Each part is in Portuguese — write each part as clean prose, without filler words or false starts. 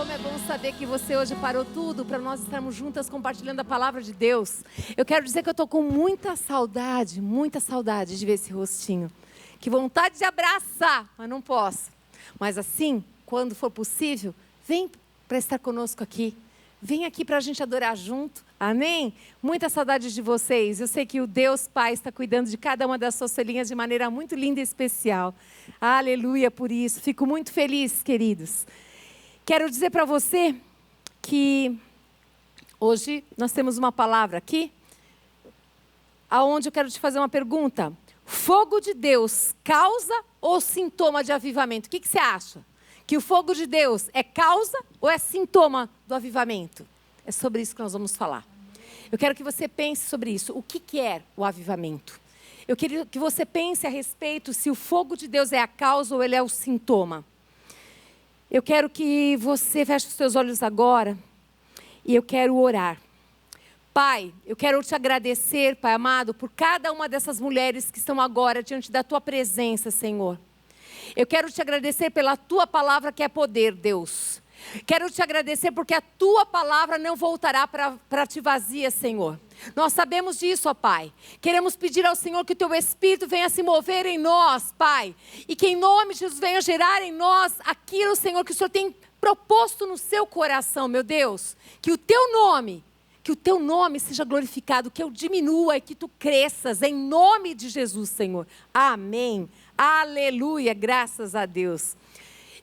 Como é bom saber que você hoje parou tudo para nós estarmos juntas compartilhando a palavra de Deus. Eu quero dizer que eu estou com muita saudade de ver esse rostinho. Que vontade de abraçar, mas não posso. Mas assim, quando for possível, vem para estar conosco aqui. Vem aqui para a gente adorar junto. Amém? Muita saudade de vocês. Eu sei que o Deus Pai está cuidando de cada uma das suas filhinhas de maneira muito linda e especial. Aleluia por isso. Fico muito feliz, queridos. Quero dizer para você que hoje nós temos uma palavra aqui, aonde eu quero te fazer uma pergunta. Fogo de Deus causa ou sintoma de avivamento? O que você acha? Que o fogo de Deus é causa ou é sintoma do avivamento? É sobre isso que nós vamos falar. Eu quero que você pense sobre isso. O que é o avivamento? Eu queria que você pense a respeito se o fogo de Deus é a causa ou ele é o sintoma. Eu quero que você feche os seus olhos agora e eu quero orar. Pai, eu quero te agradecer, Pai amado, por cada uma dessas mulheres que estão agora diante da Tua presença, Senhor. Eu quero te agradecer pela Tua palavra que é poder, Deus. Quero te agradecer porque a Tua palavra não voltará para ti vazia, Senhor. Nós sabemos disso, ó Pai. Queremos pedir ao Senhor que o Teu Espírito venha se mover em nós, Pai. E que em nome de Jesus venha gerar em nós aquilo, Senhor, que o Senhor tem proposto no seu coração, meu Deus. Que o Teu nome seja glorificado, que eu diminua e que Tu cresças, em nome de Jesus, Senhor. Amém. Aleluia, graças a Deus.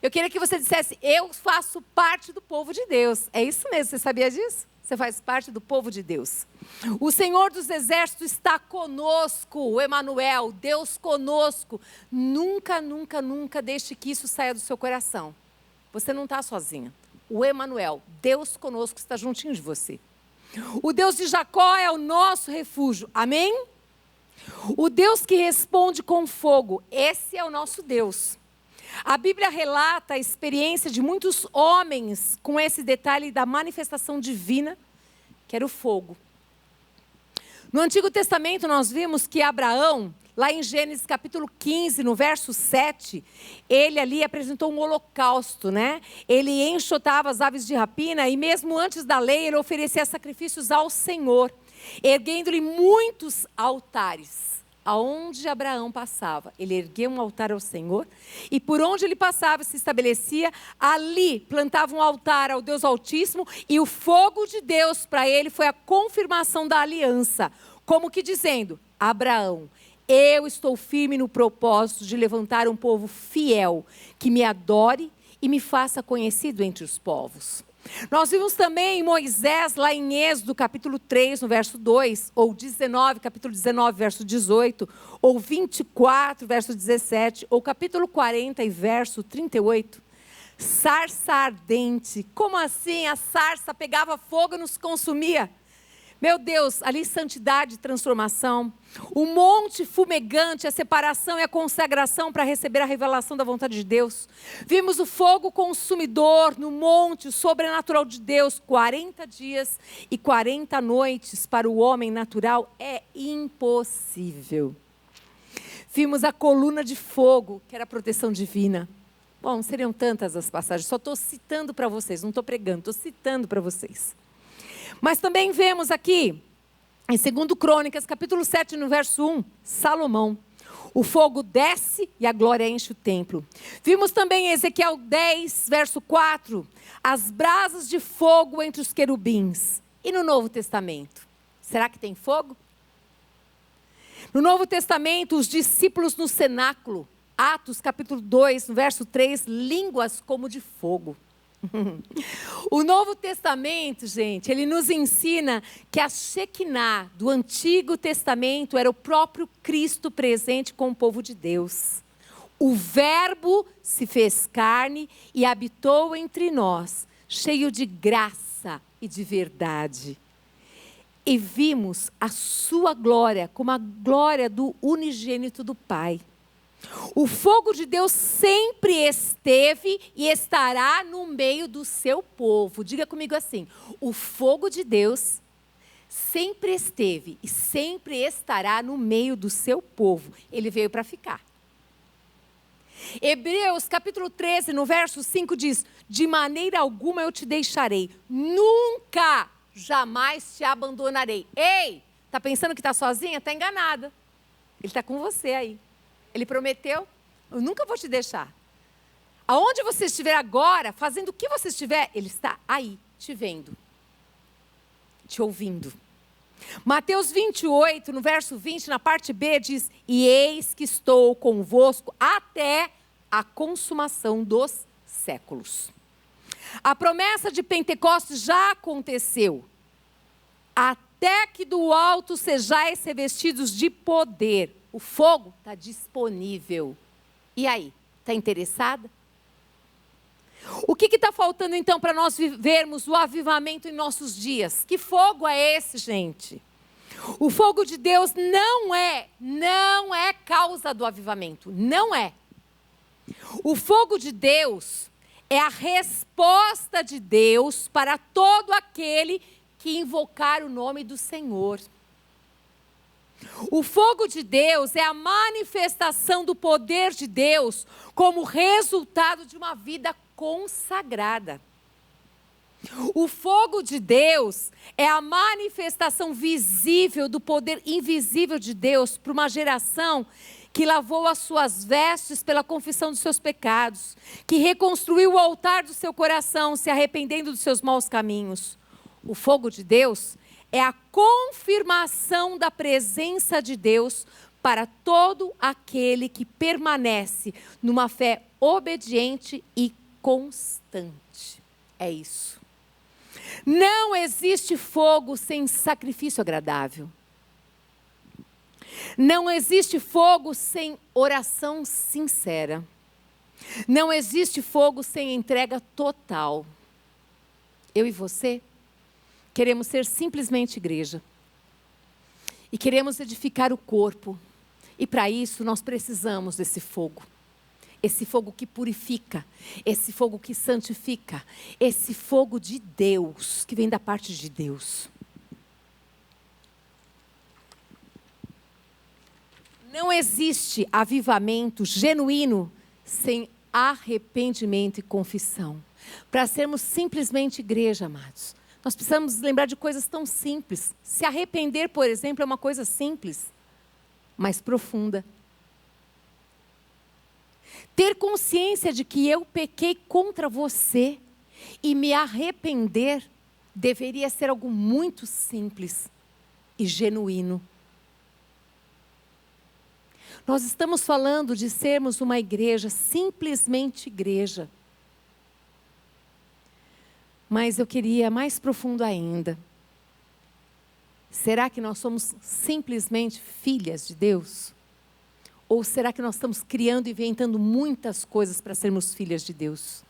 Eu queria que você dissesse, eu faço parte do povo de Deus. É isso mesmo, você sabia disso? Você faz parte do povo de Deus. O Senhor dos Exércitos está conosco, o Emanuel, Deus conosco. Nunca, nunca, nunca deixe que isso saia do seu coração. Você não está sozinha. O Emanuel, Deus conosco, está juntinho de você. O Deus de Jacó é o nosso refúgio. Amém? O Deus que responde com fogo, esse é o nosso Deus. A Bíblia relata a experiência de muitos homens com esse detalhe da manifestação divina, que era o fogo. No Antigo Testamento nós vimos que Abraão, lá em Gênesis capítulo 15, no verso 7, ele ali apresentou um holocausto, né? Ele enxotava as aves de rapina e mesmo antes da lei ele oferecia sacrifícios ao Senhor, erguendo-lhe muitos altares. Aonde Abraão passava, ele erguia um altar ao Senhor, e por onde ele passava, se estabelecia, ali plantava um altar ao Deus Altíssimo, e o fogo de Deus para ele foi a confirmação da aliança, como que dizendo, Abraão, eu estou firme no propósito de levantar um povo fiel, que me adore e me faça conhecido entre os povos. Nós vimos também Moisés lá em Êxodo capítulo 3, no verso 2, ou 19, capítulo 19, verso 18, ou 24, verso 17, ou capítulo 40 e verso 38. Sarça ardente, como assim? A sarça pegava fogo e nos consumia. Meu Deus, ali santidade e transformação. O monte fumegante, a separação e a consagração para receber a revelação da vontade de Deus. Vimos o fogo consumidor no monte, o sobrenatural de Deus. 40 dias e 40 noites para o homem natural é impossível. Vimos a coluna de fogo, que era a proteção divina. Bom, seriam tantas as passagens, só estou citando para vocês, não estou pregando, estou citando para vocês. Mas também vemos aqui, em 2 Crônicas, capítulo 7, no verso 1, Salomão. O fogo desce e a glória enche o templo. Vimos também em Ezequiel 10, verso 4, as brasas de fogo entre os querubins. E no Novo Testamento? Será que tem fogo? No Novo Testamento, os discípulos no cenáculo, Atos capítulo 2, no verso 3, línguas como de fogo. O Novo Testamento, gente, ele nos ensina que a Shekinah do Antigo Testamento era o próprio Cristo presente com o povo de Deus. O Verbo se fez carne e habitou entre nós, cheio de graça e de verdade. E vimos a sua glória como a glória do unigênito do Pai. O fogo de Deus sempre esteve e estará no meio do seu povo. Diga comigo assim, o fogo de Deus sempre esteve e sempre estará no meio do seu povo. Ele veio para ficar. Hebreus capítulo 13, no verso 5 diz: de maneira alguma eu te deixarei, nunca, jamais te abandonarei. Ei, está pensando que está sozinha? Está enganada. Ele está com você aí. Ele prometeu: eu nunca vou te deixar. Aonde você estiver agora, fazendo o que você estiver, Ele está aí, te vendo, te ouvindo. Mateus 28, no verso 20, na parte B, diz: e eis que estou convosco até a consumação dos séculos. A promessa de Pentecostes já aconteceu. Até que do alto sejais revestidos de poder. O fogo está disponível. E aí, está interessada? O que está faltando então para nós vivermos o avivamento em nossos dias? Que fogo é esse, gente? O fogo de Deus não é causa do avivamento, não é. O fogo de Deus é a resposta de Deus para todo aquele que invocar o nome do Senhor. O fogo de Deus é a manifestação do poder de Deus como resultado de uma vida consagrada. O fogo de Deus é a manifestação visível do poder invisível de Deus para uma geração que lavou as suas vestes pela confissão dos seus pecados, que reconstruiu o altar do seu coração, se arrependendo dos seus maus caminhos. O fogo de Deus é a confirmação da presença de Deus para todo aquele que permanece numa fé obediente e constante. É isso. Não existe fogo sem sacrifício agradável. Não existe fogo sem oração sincera. Não existe fogo sem entrega total. Eu e você queremos ser simplesmente igreja. E queremos edificar o corpo. E para isso nós precisamos desse fogo. Esse fogo que purifica, esse fogo que santifica, esse fogo de Deus, que vem da parte de Deus. Não existe avivamento genuíno sem arrependimento e confissão. Para sermos simplesmente igreja, amados, nós precisamos lembrar de coisas tão simples. Se arrepender, por exemplo, é uma coisa simples, mas profunda. Ter consciência de que eu pequei contra você e me arrepender deveria ser algo muito simples e genuíno. Nós estamos falando de sermos uma igreja, simplesmente igreja. Mas eu queria mais profundo ainda. Será que nós somos simplesmente filhas de Deus? Ou será que nós estamos criando e inventando muitas coisas para sermos filhas de Deus?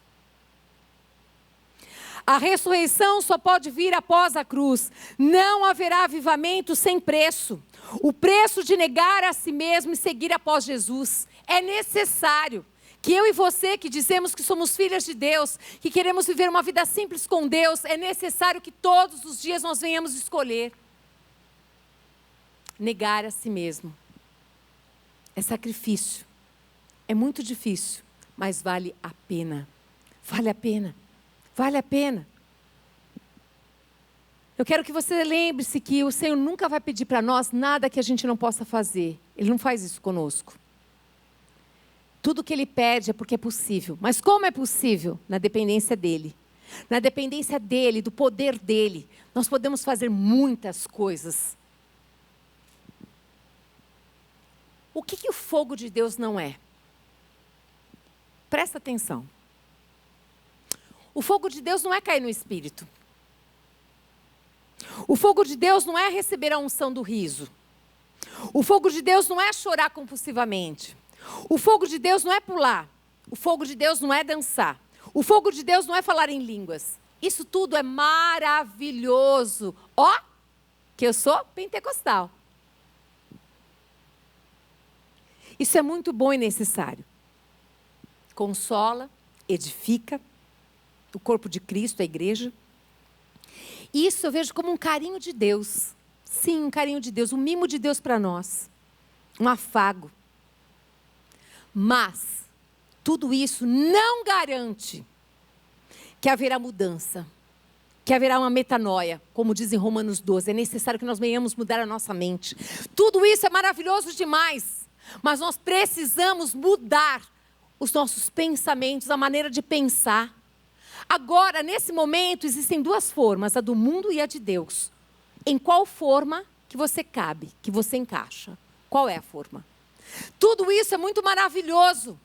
A ressurreição só pode vir após a cruz. Não haverá avivamento sem preço. O preço de negar a si mesmo e seguir após Jesus. É necessário que eu e você, que dizemos que somos filhas de Deus, que queremos viver uma vida simples com Deus, é necessário que todos os dias nós venhamos escolher negar a si mesmo. É sacrifício. É muito difícil, mas vale a pena. Vale a pena. Vale a pena. Eu quero que você lembre-se que o Senhor nunca vai pedir para nós nada que a gente não possa fazer. Ele não faz isso conosco. Tudo que Ele pede é porque é possível. Mas como é possível? Na dependência dEle. Na dependência dEle, do poder dEle. Nós podemos fazer muitas coisas. O que o fogo de Deus não é? Presta atenção. O fogo de Deus não é cair no espírito. O fogo de Deus não é receber a unção do riso. O fogo de Deus não é chorar compulsivamente. O fogo de Deus não é pular. O fogo de Deus não é dançar. O fogo de Deus não é falar em línguas. Isso tudo é maravilhoso. Ó, que eu sou pentecostal. Isso é muito bom e necessário. Consola, edifica o corpo de Cristo, a igreja. Isso eu vejo como um carinho de Deus. Sim, um carinho de Deus, um mimo de Deus para nós. Um afago. Mas tudo isso não garante que haverá mudança, que haverá uma metanoia, como diz em Romanos 12. É necessário que nós venhamos mudar a nossa mente. Tudo isso é maravilhoso demais, mas nós precisamos mudar os nossos pensamentos, a maneira de pensar. Agora, nesse momento, existem duas formas, a do mundo e a de Deus. Em qual forma que você cabe, que você encaixa? Qual é a forma? Tudo isso é muito maravilhoso,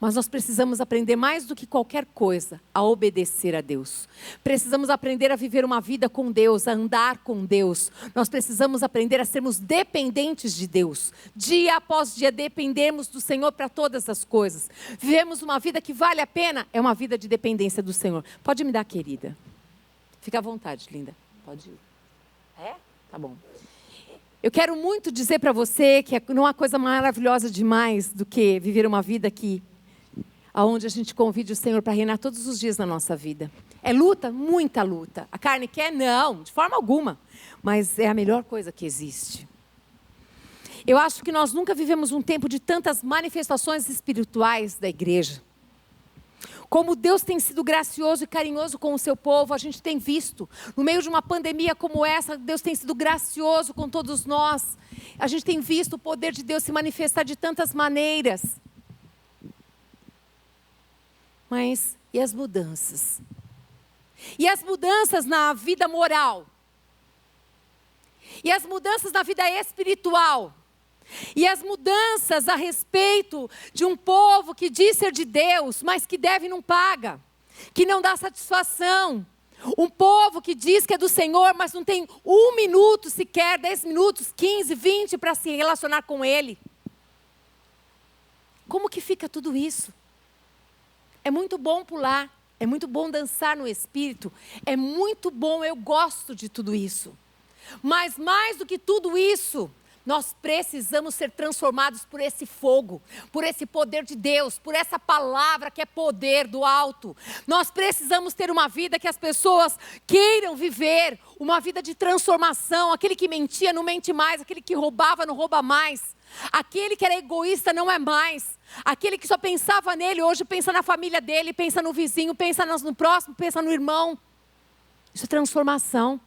mas nós precisamos aprender mais do que qualquer coisa a obedecer a Deus. Precisamos aprender a viver uma vida com Deus, a andar com Deus. Nós precisamos aprender a sermos dependentes de Deus. Dia após dia dependemos do Senhor para todas as coisas. Vivemos uma vida que vale a pena, é uma vida de dependência do Senhor. Pode me dar, querida. Fica à vontade, linda. Pode ir. É? Tá bom. Eu quero muito dizer para você que não há coisa maravilhosa demais do que viver uma vida aqui, onde a gente convide o Senhor para reinar todos os dias na nossa vida. É luta? Muita luta. A carne quer? Não, de forma alguma. Mas é a melhor coisa que existe. Eu acho que nós nunca vivemos um tempo de tantas manifestações espirituais da igreja. Como Deus tem sido gracioso e carinhoso com o seu povo, a gente tem visto. No meio de uma pandemia como essa, Deus tem sido gracioso com todos nós. A gente tem visto o poder de Deus se manifestar de tantas maneiras. Mas e as mudanças? E as mudanças na vida moral? E as mudanças na vida espiritual? E as mudanças a respeito de um povo que diz ser de Deus, mas que deve e não paga, que não dá satisfação. Um povo que diz que é do Senhor, mas não tem 1 minuto sequer, 10 minutos, 15, 20 para se relacionar com Ele. Como que fica tudo isso? É muito bom pular, é muito bom dançar no Espírito, é muito bom, eu gosto de tudo isso. Mas mais do que tudo isso, nós precisamos ser transformados por esse fogo, por esse poder de Deus, por essa palavra que é poder do alto. Nós precisamos ter uma vida que as pessoas queiram viver, uma vida de transformação. Aquele que mentia não mente mais, aquele que roubava não rouba mais. Aquele que era egoísta não é mais. Aquele que só pensava nele, hoje pensa na família dele, pensa no vizinho, pensa no próximo, pensa no irmão. Isso é transformação.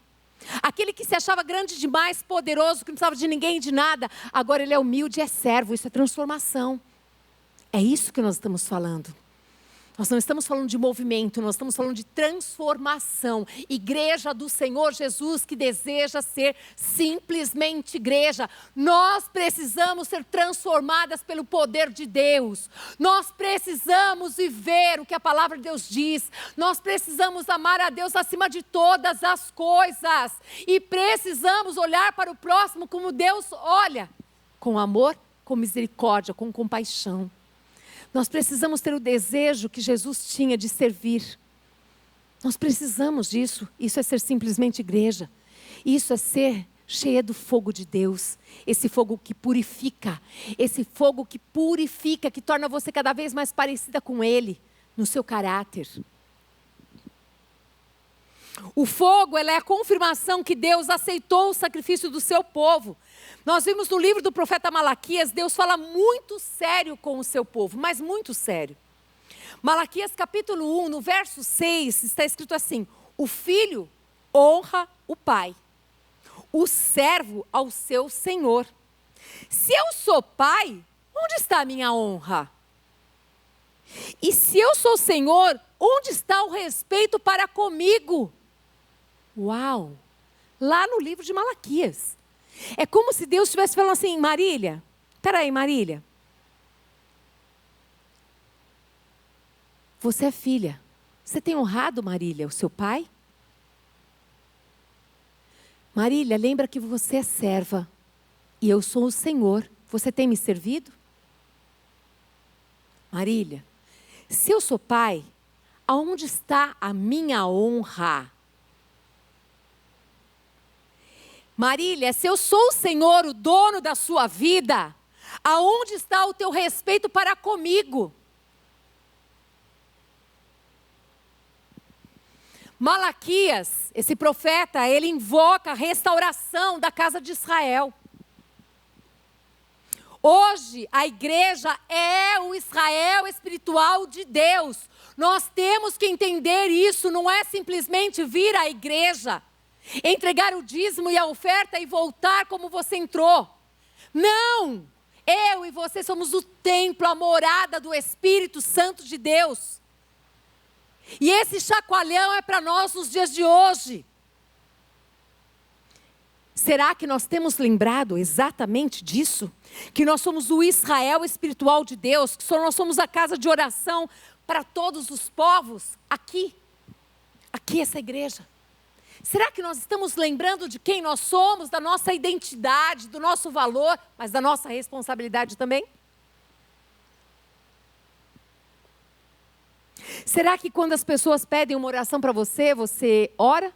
Aquele que se achava grande demais, poderoso, que não precisava de ninguém, de nada, agora ele é humilde, é servo, isso é transformação. É isso que nós estamos falando. Nós não estamos falando de movimento, nós estamos falando de transformação. Igreja do Senhor Jesus que deseja ser simplesmente igreja. Nós precisamos ser transformadas pelo poder de Deus. Nós precisamos viver o que a palavra de Deus diz. Nós precisamos amar a Deus acima de todas as coisas. E precisamos olhar para o próximo como Deus olha. Com amor, com misericórdia, com compaixão. Nós precisamos ter o desejo que Jesus tinha de servir. Nós precisamos disso. Isso é ser simplesmente igreja. Isso é ser cheia do fogo de Deus. Esse fogo que purifica. Esse fogo que purifica, que torna você cada vez mais parecida com Ele, no seu caráter. O fogo, ela é a confirmação que Deus aceitou o sacrifício do seu povo. Nós vimos no livro do profeta Malaquias, Deus fala muito sério com o seu povo, mas muito sério. Malaquias capítulo 1, no verso 6, está escrito assim: o filho honra o pai, o servo ao seu senhor. Se eu sou pai, onde está a minha honra? E se eu sou senhor, onde está o respeito para comigo? Uau! Lá no livro de Malaquias. É como se Deus estivesse falando assim: Marília, peraí, Marília. Você é filha. Você tem honrado, Marília, o seu pai? Marília, lembra que você é serva. E eu sou o Senhor. Você tem me servido? Marília, se eu sou pai, aonde está a minha honra? Marília, se eu sou o Senhor, o dono da sua vida, aonde está o teu respeito para comigo? Malaquias, esse profeta, ele invoca a restauração da casa de Israel. Hoje, a igreja é o Israel espiritual de Deus. Nós temos que entender isso, não é simplesmente vir à igreja, entregar o dízimo e a oferta e voltar como você entrou. Não! Eu e você somos o templo, a morada do Espírito Santo de Deus. E esse chacoalhão é para nós nos dias de hoje. Será que nós temos lembrado exatamente disso? Que nós somos o Israel espiritual de Deus, que nós somos a casa de oração para todos os povos? Aqui essa igreja. Será que nós estamos lembrando de quem nós somos, da nossa identidade, do nosso valor, mas da nossa responsabilidade também? Será que quando as pessoas pedem uma oração para você, você ora?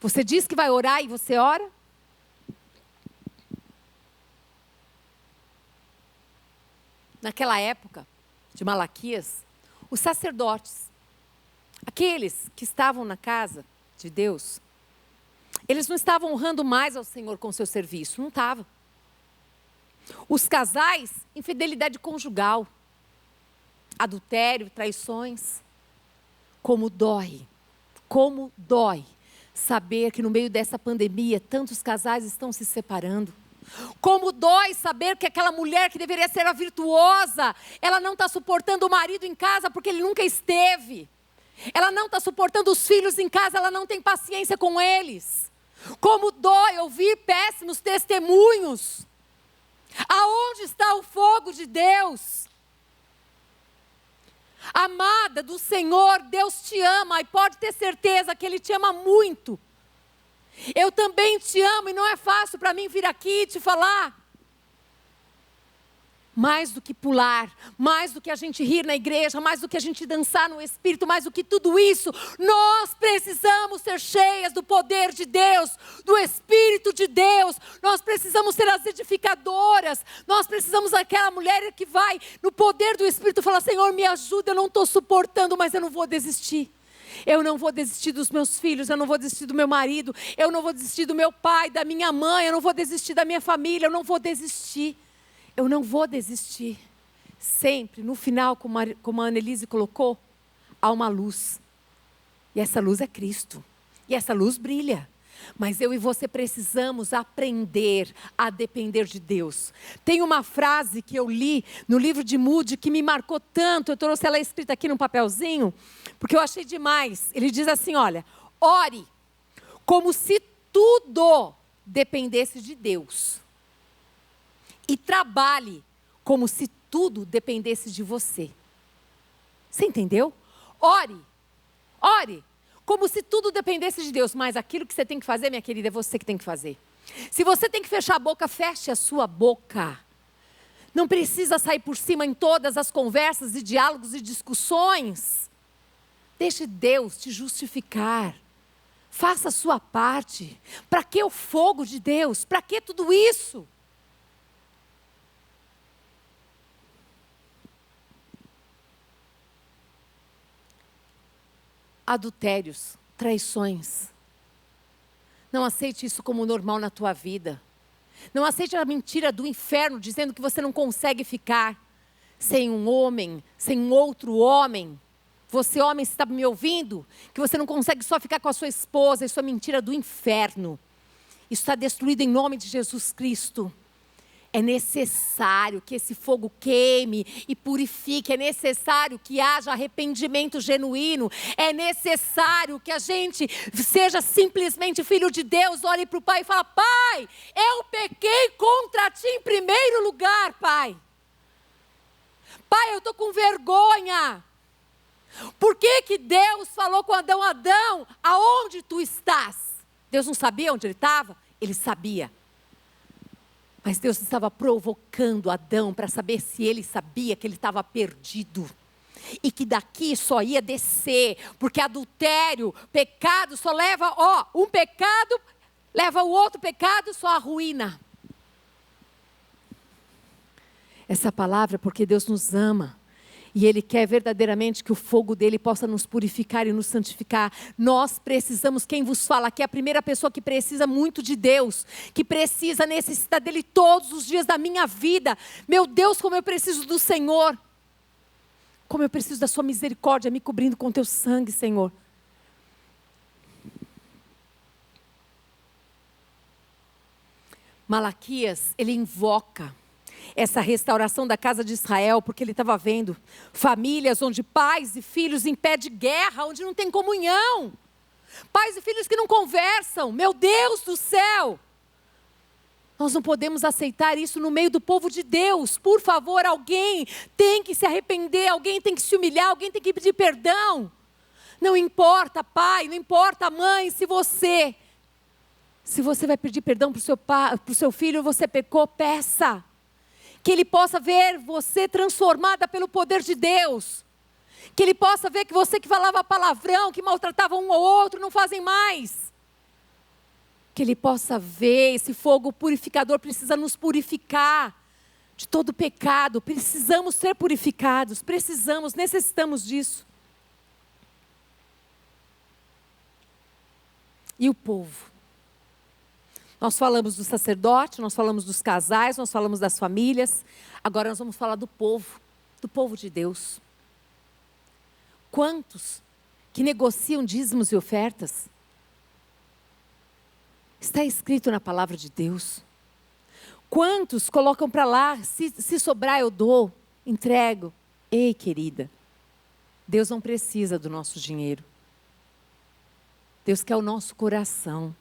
Você diz que vai orar e você ora? Naquela época de Malaquias, os sacerdotes, aqueles que estavam na casa de Deus, eles não estavam honrando mais ao Senhor com seu serviço, não estava. Os casais, infidelidade conjugal, adultério, traições, como dói saber que no meio dessa pandemia tantos casais estão se separando. Como dói saber que aquela mulher que deveria ser a virtuosa, ela não está suportando o marido em casa porque ele nunca esteve. Ela não está suportando os filhos em casa, ela não tem paciência com eles. Como dói ouvir péssimos testemunhos. Aonde está o fogo de Deus? Amada do Senhor, Deus te ama e pode ter certeza que Ele te ama muito. Eu também te amo e não é fácil para mim vir aqui e te falar. Mais do que pular, mais do que a gente rir na igreja, mais do que a gente dançar no Espírito, mais do que tudo isso, nós precisamos ser cheias do poder de Deus, do Espírito de Deus. Nós precisamos ser as edificadoras, nós precisamos aquela mulher que vai no poder do Espírito falar: Senhor, me ajuda, eu não estou suportando, mas eu não vou desistir. Eu não vou desistir dos meus filhos, eu não vou desistir do meu marido, eu não vou desistir do meu pai, da minha mãe, eu não vou desistir da minha família, eu não vou desistir. Eu não vou desistir. Sempre, no final, como a Annelise colocou, há uma luz. E essa luz é Cristo. E essa luz brilha. Mas eu e você precisamos aprender a depender de Deus. Tem uma frase que eu li no livro de Moody que me marcou tanto. Eu trouxe ela escrita aqui num papelzinho, porque eu achei demais. Ele diz assim, olha: ore como se tudo dependesse de Deus. E trabalhe como se tudo dependesse de você. Você entendeu? Ore como se tudo dependesse de Deus. Mas aquilo que você tem que fazer, minha querida, é você que tem que fazer. Se você tem que fechar a boca, feche a sua boca. Não precisa sair por cima em todas as conversas e diálogos e discussões. Deixe Deus te justificar. Faça a sua parte. Para que o fogo de Deus? Para que tudo isso? Adultérios, traições. Não aceite isso como normal na tua vida. Não aceite a mentira do inferno dizendo que você não consegue ficar sem um homem, sem um outro homem. Você, homem, está me ouvindo? Que você não consegue só ficar com a sua esposa. Isso é mentira do inferno. Isso está destruído em nome de Jesus Cristo. É necessário que esse fogo queime e purifique. É necessário que haja arrependimento genuíno. É necessário que a gente seja simplesmente filho de Deus. Olhe para o Pai e fala: Pai, eu pequei contra Ti em primeiro lugar, Pai. Pai, eu estou com vergonha. Por que Deus falou com Adão: Adão, aonde tu estás? Deus não sabia onde ele estava? Ele sabia. Mas Deus estava provocando Adão para saber se ele sabia que ele estava perdido. E que daqui só ia descer. Porque adultério, pecado só leva, um pecado leva o outro pecado, só a ruína. Essa palavra é porque Deus nos ama. E Ele quer verdadeiramente que o fogo dele possa nos purificar e nos santificar. Nós precisamos, quem vos fala aqui é a primeira pessoa que precisa muito de Deus, que precisa, necessita dele todos os dias da minha vida. Meu Deus, como eu preciso do Senhor. Como eu preciso da sua misericórdia me cobrindo com teu sangue, Senhor. Malaquias, ele invoca essa restauração da casa de Israel, porque ele estava vendo famílias onde pais e filhos em pé de guerra, onde não tem comunhão. Pais e filhos que não conversam. Meu Deus do céu! Nós não podemos aceitar isso no meio do povo de Deus. Por favor, alguém tem que se arrepender, alguém tem que se humilhar, alguém tem que pedir perdão. Não importa, pai, não importa, mãe, se você vai pedir perdão para o seu filho, você pecou, peça. Que ele possa ver você transformada pelo poder de Deus. Que ele possa ver que você que falava palavrão, que maltratava um ou outro, não fazem mais. Que ele possa ver, esse fogo purificador precisa nos purificar de todo pecado. Precisamos ser purificados, necessitamos disso. E o povo? Nós falamos do sacerdote, nós falamos dos casais, nós falamos das famílias. Agora nós vamos falar do povo de Deus. Quantos que negociam dízimos e ofertas? Está escrito na palavra de Deus. Quantos colocam para lá, se sobrar eu dou, entrego. Ei, querida, Deus não precisa do nosso dinheiro. Deus quer o nosso coração.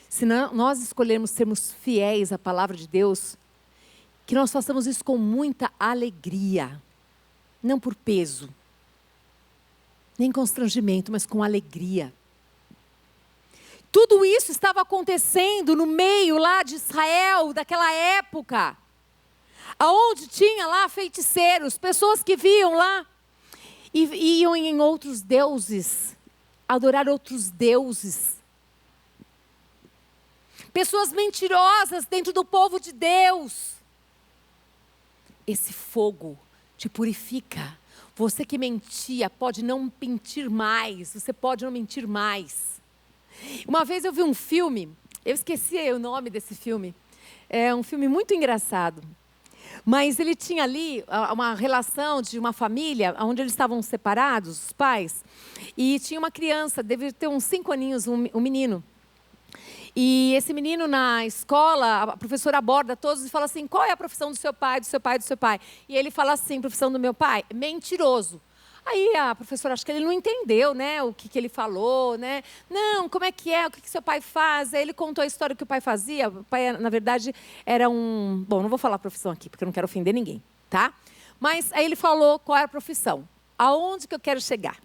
Se nós escolhermos sermos fiéis à palavra de Deus, que nós façamos isso com muita alegria, não por peso, nem constrangimento, mas com alegria. Tudo isso estava acontecendo no meio lá de Israel, daquela época, aonde tinha lá feiticeiros, pessoas que viam lá e iam em outros deuses, adorar outros deuses. Pessoas mentirosas dentro do povo de Deus. Esse fogo te purifica. Você que mentia pode não mentir mais. Você pode não mentir mais. Uma vez eu vi um filme, eu esqueci o nome desse filme. É um filme muito engraçado. Mas ele tinha ali uma relação de uma família, onde eles estavam separados, os pais. E tinha uma criança, deve ter uns 5 aninhos, um menino. E esse menino na escola, a professora aborda todos e fala assim, qual é a profissão do seu pai, do seu pai, do seu pai? E ele fala assim, profissão do meu pai? Mentiroso. Aí a professora, acho que ele não entendeu, né, o que ele falou, né? Não, como é? O que seu pai faz? Aí ele contou a história que o pai fazia. O pai, na verdade, era um... Bom, não vou falar a profissão aqui, porque eu não quero ofender ninguém, tá? Mas aí ele falou qual era a profissão. Aonde que eu quero chegar?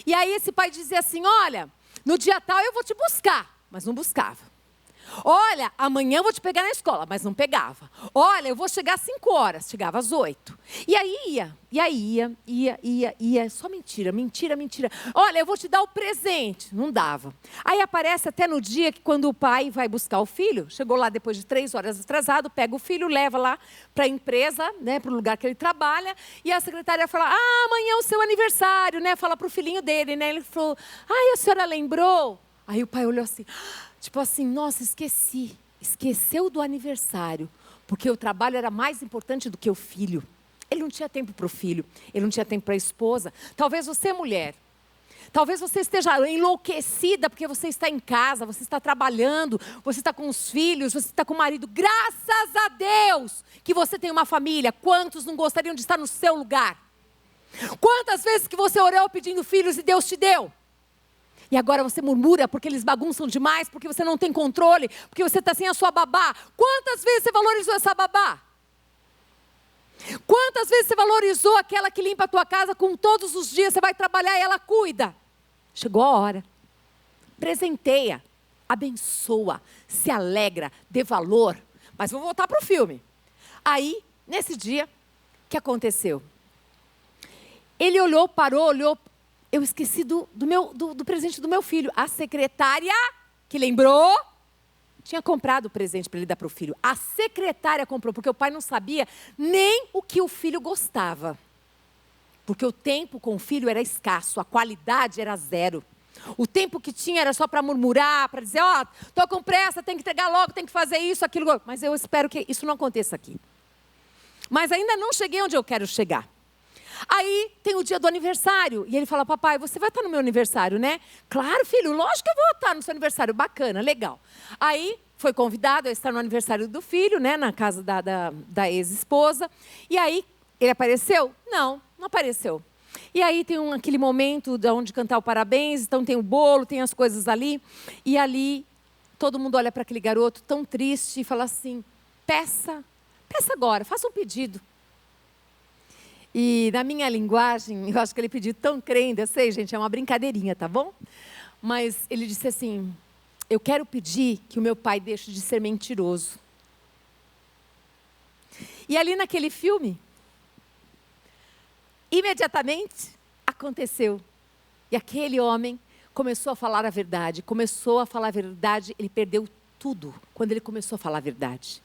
E aí esse pai dizia assim, olha, no dia tal eu vou te buscar. Mas não buscava. Olha, amanhã eu vou te pegar na escola, mas não pegava. Olha, eu vou chegar às 5 horas, chegava às 8. E aí ia, só mentira. Olha, eu vou te dar o presente, não dava. Aí aparece até no dia que quando o pai vai buscar o filho, chegou lá depois de 3 horas atrasado, pega o filho, leva lá para a empresa, né, para o lugar que ele trabalha, e a secretária fala, amanhã é o seu aniversário, né, fala para o filhinho dele, né, ele falou, a senhora lembrou? Aí o pai olhou assim, tipo assim, nossa, esqueceu do aniversário, porque o trabalho era mais importante do que o filho. Ele não tinha tempo para o filho, ele não tinha tempo para a esposa. Talvez você, mulher, talvez você esteja enlouquecida porque você está em casa, você está trabalhando, você está com os filhos, você está com o marido. Graças a Deus que você tem uma família. Quantos não gostariam de estar no seu lugar? Quantas vezes que você orou pedindo filhos e Deus te deu? E agora você murmura porque eles bagunçam demais, porque você não tem controle, porque você está sem a sua babá. Quantas vezes você valorizou essa babá? Quantas vezes você valorizou aquela que limpa a tua casa com todos os dias, você vai trabalhar e ela cuida? Chegou a hora. Presenteia, abençoa, se alegra, dê valor. Mas vou voltar para o filme. Aí, nesse dia, o que aconteceu? Ele olhou, eu esqueci do presente do meu filho. A secretária, que lembrou, tinha comprado o presente para ele dar para o filho. A secretária comprou, porque o pai não sabia nem o que o filho gostava. Porque o tempo com o filho era escasso, a qualidade era zero. O tempo que tinha era só para murmurar, para dizer, estou com pressa, tem que entregar logo, tem que fazer isso, aquilo. Mas eu espero que isso não aconteça aqui. Mas ainda não cheguei onde eu quero chegar. Aí tem o dia do aniversário. E ele fala, papai, você vai estar no meu aniversário, né? Claro, filho, lógico que eu vou estar no seu aniversário. Bacana, legal. Aí foi convidado a estar no aniversário do filho, né? Na casa da ex-esposa. E aí, ele apareceu? Não apareceu. E aí tem aquele momento de onde cantar o parabéns. Então tem o bolo, tem as coisas ali. E ali, todo mundo olha para aquele garoto tão triste e fala assim, peça agora, faça um pedido. E na minha linguagem, eu acho que ele pediu tão crente, eu sei, gente, é uma brincadeirinha, tá bom? Mas ele disse assim, eu quero pedir que o meu pai deixe de ser mentiroso. E ali naquele filme, imediatamente aconteceu. E aquele homem começou a falar a verdade. Ele perdeu tudo quando ele começou a falar a verdade.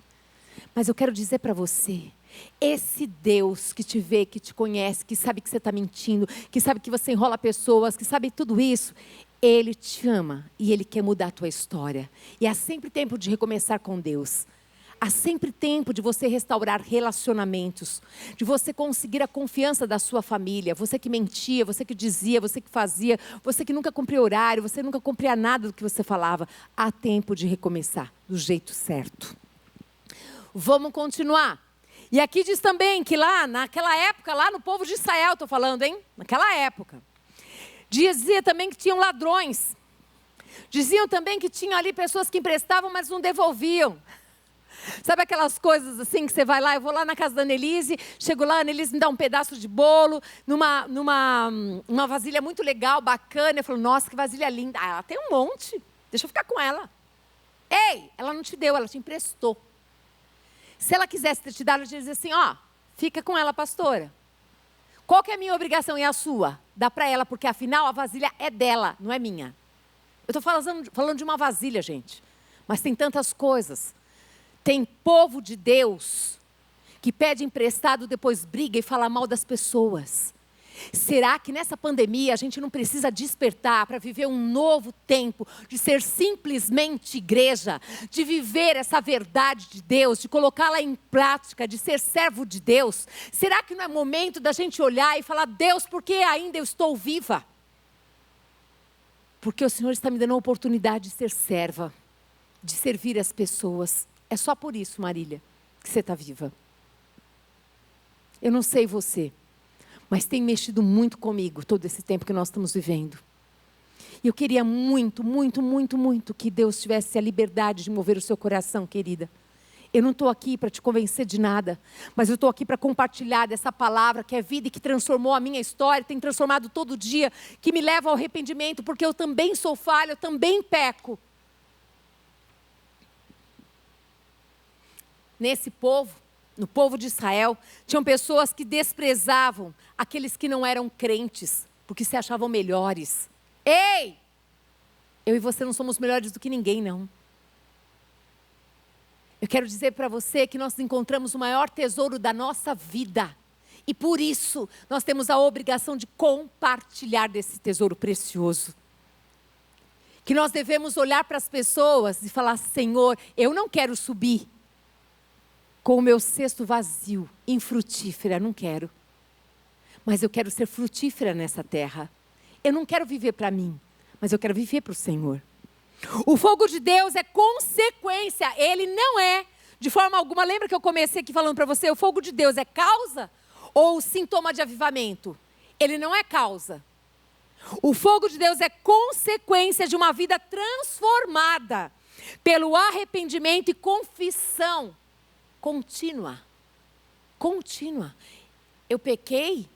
Mas eu quero dizer para você, esse Deus que te vê, que te conhece, que sabe que você está mentindo, que sabe que você enrola pessoas, que sabe tudo isso, Ele te ama e Ele quer mudar a tua história. E há sempre tempo de recomeçar com Deus. Há sempre tempo de você restaurar relacionamentos, de você conseguir a confiança da sua família. Você que mentia, você que dizia, você que fazia, você que nunca cumpria horário, você nunca cumpria nada do que você falava. Há tempo de recomeçar do jeito certo. Vamos continuar. E aqui diz também que lá, naquela época, lá no povo de Israel, estou falando, hein? Naquela época. Dizia também que tinham ladrões. Diziam também que tinham ali pessoas que emprestavam, mas não devolviam. Sabe aquelas coisas assim que você vai lá, eu vou lá na casa da Annelise, chego lá, a Annelise me dá um pedaço de bolo, numa vasilha muito legal, bacana. Eu falo, nossa, que vasilha linda. Ah, ela tem um monte, deixa eu ficar com ela. Ei, ela não te deu, ela te emprestou. Se ela quisesse ter te dado, ela dizia assim, fica com ela, pastora. Qual que é a minha obrigação e a sua? Dá para ela, porque afinal a vasilha é dela, não é minha. Eu estou falando de uma vasilha, gente. Mas tem tantas coisas. Tem povo de Deus que pede emprestado, depois briga e fala mal das pessoas. Será que nessa pandemia a gente não precisa despertar para viver um novo tempo, de ser simplesmente igreja, de viver essa verdade de Deus, de colocá-la em prática, de ser servo de Deus? Será que não é momento da gente olhar e falar, Deus, por que ainda eu estou viva? Porque o Senhor está me dando a oportunidade de ser serva, de servir as pessoas. É só por isso, Marília, que você está viva. Eu não sei você, mas tem mexido muito comigo todo esse tempo que nós estamos vivendo. E eu queria muito, muito, muito, muito que Deus tivesse a liberdade de mover o seu coração, querida. Eu não estou aqui para te convencer de nada, mas eu estou aqui para compartilhar dessa palavra que é vida e que transformou a minha história, tem transformado todo dia, que me leva ao arrependimento, porque eu também sou falha, eu também peco. Nesse povo, no povo de Israel, tinham pessoas que desprezavam aqueles que não eram crentes, porque se achavam melhores. Ei! Eu e você não somos melhores do que ninguém, não. Eu quero dizer para você que nós encontramos o maior tesouro da nossa vida. E por isso, nós temos a obrigação de compartilhar desse tesouro precioso. Que nós devemos olhar para as pessoas e falar, Senhor, eu não quero subir com o meu cesto vazio, infrutífera, não quero. Mas eu quero ser frutífera nessa terra. Eu não quero viver para mim, mas eu quero viver para o Senhor. O fogo de Deus é consequência, ele não é, de forma alguma, lembra que eu comecei aqui falando para você, o fogo de Deus é causa ou sintoma de avivamento? Ele não é causa. O fogo de Deus é consequência de uma vida transformada pelo arrependimento e confissão contínua. Eu pequei,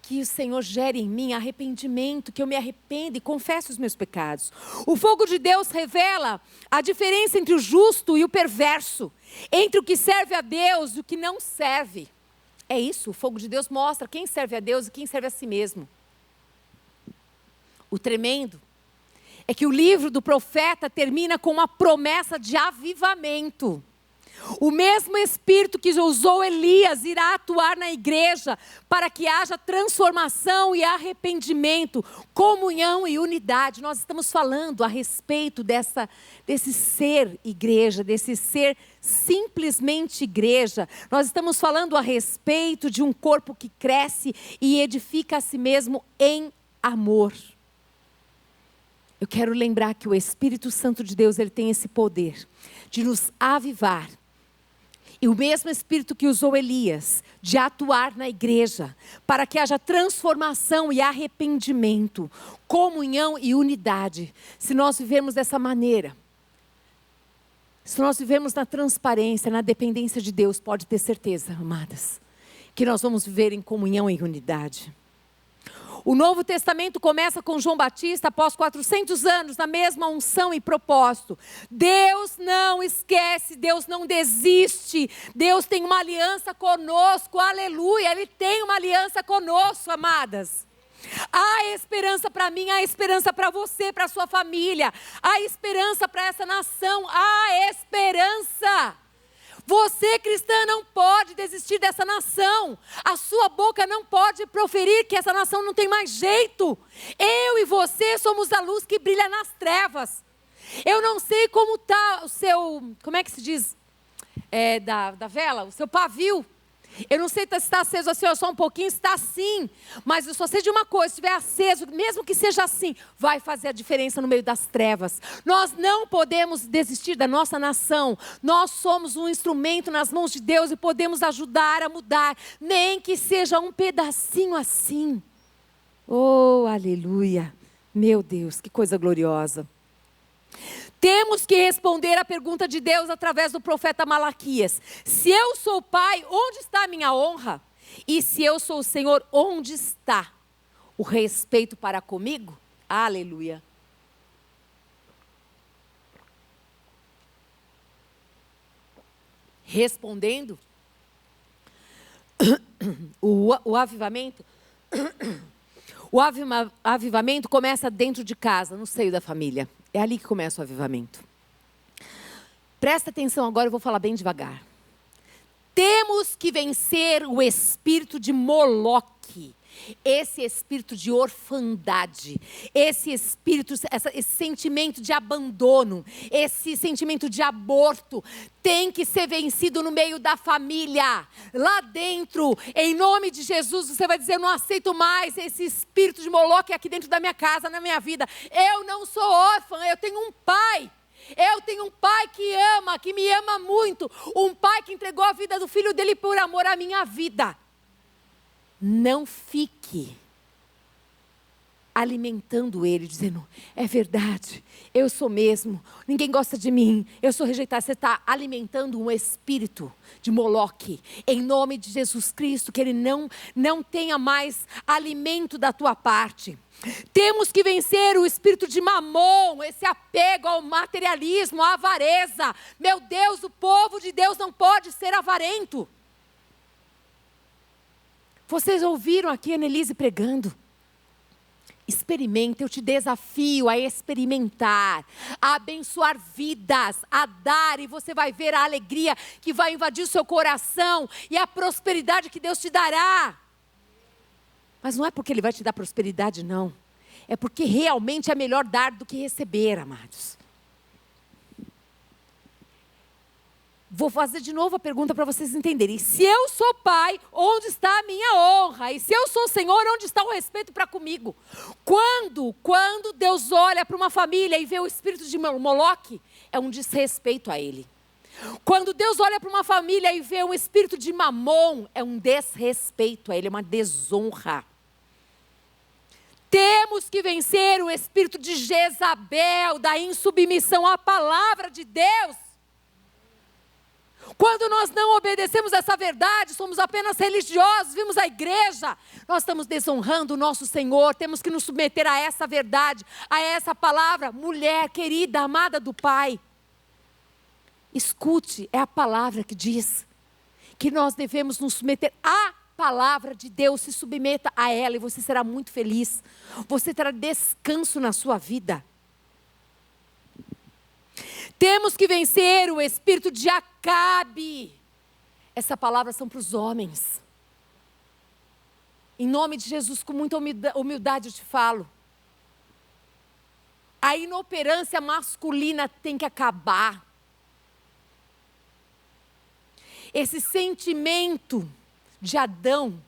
que o Senhor gere em mim arrependimento, que eu me arrependa e confesse os meus pecados. O fogo de Deus revela a diferença entre o justo e o perverso, entre o que serve a Deus e o que não serve. É isso, o fogo de Deus mostra quem serve a Deus e quem serve a si mesmo. O tremendo é que o livro do profeta termina com uma promessa de avivamento. O mesmo Espírito que usou Elias irá atuar na igreja para que haja transformação e arrependimento, comunhão e unidade. Nós estamos falando a respeito desse ser igreja, desse ser simplesmente igreja. Nós estamos falando a respeito de um corpo que cresce e edifica a si mesmo em amor. Eu quero lembrar que o Espírito Santo de Deus, ele tem esse poder de nos avivar. E o mesmo Espírito que usou Elias de atuar na igreja para que haja transformação e arrependimento, comunhão e unidade. Se nós vivemos dessa maneira, se nós vivemos na transparência, na dependência de Deus, pode ter certeza, amadas, que nós vamos viver em comunhão e unidade. O Novo Testamento começa com João Batista após 400 anos, na mesma unção e propósito. Deus não esquece, Deus não desiste. Deus tem uma aliança conosco, aleluia. Ele tem uma aliança conosco, amadas. Há esperança para mim, há esperança para você, para a sua família. Há esperança para essa nação, há esperança. Você, cristã, não pode desistir dessa nação. A sua boca não pode proferir que essa nação não tem mais jeito. Eu e você somos a luz que brilha nas trevas. Eu não sei como está o seu, como é que se diz? Da vela, o seu pavio. Eu não sei se está aceso assim, só um pouquinho, está assim. Mas eu só sei de uma coisa, se estiver aceso, mesmo que seja assim, vai fazer a diferença no meio das trevas. Nós não podemos desistir da nossa nação. Nós somos um instrumento nas mãos de Deus e podemos ajudar a mudar, nem que seja um pedacinho assim. Oh, aleluia. Meu Deus, que coisa gloriosa. Temos que responder a pergunta de Deus através do profeta Malaquias. Se eu sou pai, onde está a minha honra? E se eu sou o Senhor, onde está o respeito para comigo? Aleluia. Respondendo, o avivamento... O avivamento começa dentro de casa, no seio da família. É ali que começa o avivamento. Presta atenção agora, eu vou falar bem devagar. Temos que vencer o espírito de Moloque. Esse espírito de orfandade, esse espírito, esse sentimento de abandono, esse sentimento de aborto, tem que ser vencido no meio da família, lá dentro, em nome de Jesus. Você vai dizer, eu não aceito mais esse espírito de Moloque aqui dentro da minha casa, na minha vida. Eu não sou órfã, eu tenho um pai. Eu tenho um pai que me ama muito, um pai que entregou a vida do filho dele por amor à minha vida. Não fique alimentando ele, dizendo, é verdade, eu sou mesmo, ninguém gosta de mim, eu sou rejeitado. Você está alimentando um espírito de Moloque, em nome de Jesus Cristo, que ele não tenha mais alimento da tua parte. Temos que vencer o espírito de Mamon, esse apego ao materialismo, à avareza. Meu Deus, o povo de Deus não pode ser avarento. Vocês ouviram aqui a Annelise pregando? Experimenta, eu te desafio a experimentar, a abençoar vidas, a dar, e você vai ver a alegria que vai invadir o seu coração e a prosperidade que Deus te dará. Mas não é porque Ele vai te dar prosperidade, não. É porque realmente é melhor dar do que receber, amados. Vou fazer de novo a pergunta para vocês entenderem. Se eu sou pai, onde está a minha honra? E se eu sou Senhor, onde está o respeito para comigo? Quando Deus olha para uma família e vê o espírito de Moloque, é um desrespeito a Ele. Quando Deus olha para uma família e vê um espírito de Mamon, é um desrespeito a Ele, é uma desonra. Temos que vencer o espírito de Jezabel, da insubmissão à palavra de Deus. Quando nós não obedecemos essa verdade, somos apenas religiosos, vimos a igreja, nós estamos desonrando o nosso Senhor, temos que nos submeter a essa verdade, a essa palavra. Mulher querida, amada do Pai, escute, é a palavra que diz que nós devemos nos submeter à palavra de Deus. Se submeta a ela e você será muito feliz, você terá descanso na sua vida. Temos que vencer o espírito de Acabe. Essa palavra são para os homens. Em nome de Jesus, com muita humildade eu te falo. A inoperância masculina tem que acabar. Esse sentimento de Adão,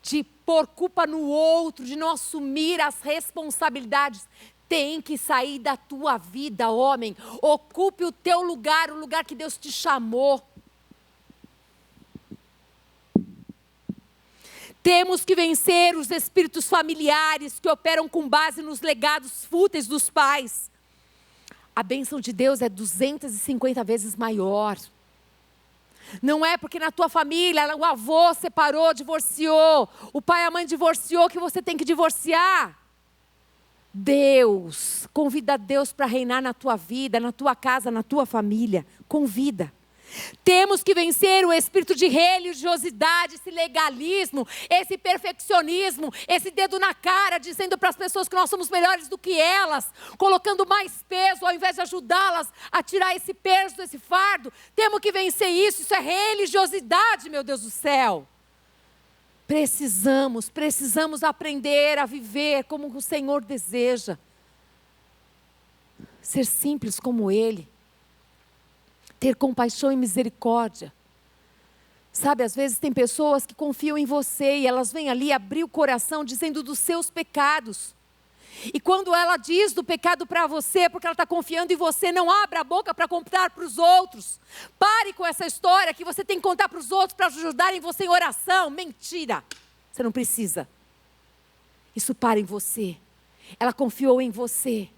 de pôr culpa no outro, de não assumir as responsabilidades, tem que sair da tua vida, homem. Ocupe o teu lugar, o lugar que Deus te chamou. Temos que vencer os espíritos familiares que operam com base nos legados fúteis dos pais. A bênção de Deus é 250 vezes maior. Não é porque na tua família o avô separou, divorciou, o pai e a mãe divorciou que você tem que divorciar. Deus, convida Deus para reinar na tua vida, na tua casa, na tua família. Convida. Temos que vencer o espírito de religiosidade, esse legalismo, esse perfeccionismo, esse dedo na cara, dizendo para as pessoas que nós somos melhores do que elas, colocando mais peso ao invés de ajudá-las a tirar esse peso, esse fardo. Temos que vencer isso, isso é religiosidade, meu Deus do céu. Precisamos aprender a viver como o Senhor deseja. Ser simples como Ele. Ter compaixão e misericórdia. Sabe, às vezes tem pessoas que confiam em você e elas vêm ali abrir o coração dizendo dos seus pecados. E quando ela diz do pecado para você, porque ela está confiando em você, não abra a boca para contar para os outros. Pare com essa história que você tem que contar para os outros para ajudarem você em oração. Mentira. Você não precisa. Isso para em você. Ela confiou em você.